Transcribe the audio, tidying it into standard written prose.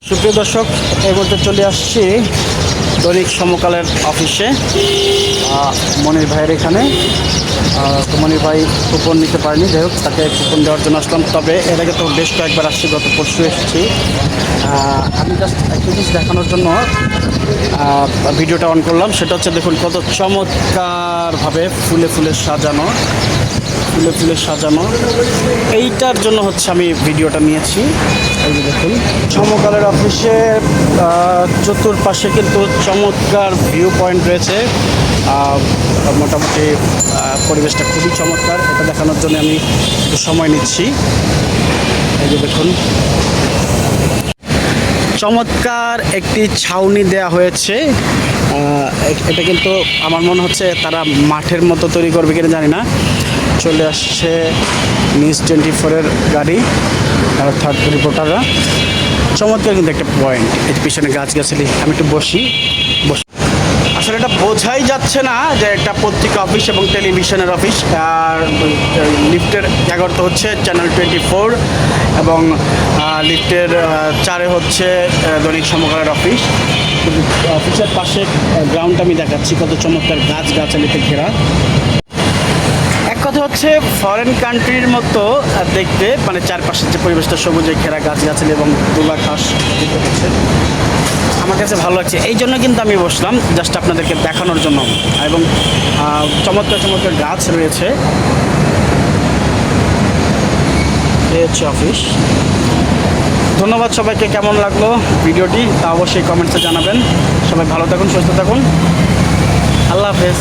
সুপ্রিয় দর্শক, এই মুহূর্তে চলে আসছি দৈনিক সমকালের অফিসে। মনির ভাইয়ের এখানে তো মনির ভাই কুপন নিতে পারেনি, যাই হোক তাকে কুপন দেওয়ার জন্য আসলাম। তবে এর আগে তো বেশ কয়েকবার আসছি, গত পরশু এসেছি। আমি জাস্ট একটা জিনিস দেখানোর জন্য ভিডিওটা অন করলাম। সেটা হচ্ছে দেখুন কত চমৎকারভাবে ফুলে ফুলে সাজানো, ফুলে ফুলে সাজানো। এইটার জন্য হচ্ছে আমি ভিডিওটা নিয়েছি। এই যে দেখুন সমকালের অফিসে চতুর্পাশে কিন্তু চমৎকার ভিউ পয়েন্ট রয়েছে। মোটামুটি পরিবেশটা খুবই চমৎকার। এটা দেখানোর জন্য আমি একটু সময় নিচ্ছি। এই যে দেখুন চমৎকার একটি ছাউনি দেয়া হয়েছে। এটা কিন্তু আমার মনে হচ্ছে তারা মাঠের মতো তৈরি করবে কিনা জানি না। চলে আসছে নিউজ 24-এর গাড়ি আর থার্ড রিপোর্টাররা। চমৎকার কিন্তু একটা পয়েন্ট। এর পিছনে গাছগাছালি। আমি একটু বসি। আসলে এটা বোঝাই যাচ্ছে না যে একটা পত্রিকা অফিস এবং টেলিভিশনের অফিস। আর লিফটের 11 হচ্ছে চ্যানেল 24 এবং লিফটের 4 হচ্ছে দৈনিক সমকালের অফিস। অফিসের পাশে গ্রাউন্ড আমি দেখাচ্ছি, কত চমৎকার গাছগাছালিতে ঘেরা। এক কথা হচ্ছে ফরেন কান্ট্রির মতো দেখতে, মানে চারপাশের যে পরিবেশটা সবুজে ঘেরা, গাছগাছালি এবং তুলা ঘাস দেখতে পাচ্ছেন। আমার কাছে ভালো লাগছে, এই জন্য কিন্তু আমি বসলাম জাস্ট আপনাদেরকে দেখানোর জন্য। এবং চমৎকার চমৎকার গাছ রয়েছে। এই হচ্ছে অফিস। ধন্যবাদ সবাইকে। কেমন লাগলো ভিডিওটি তা অবশ্যই কমেন্টসে জানাবেন। সবাই ভালো থাকুন, সুস্থ থাকুন। আল্লাহ হাফেজ।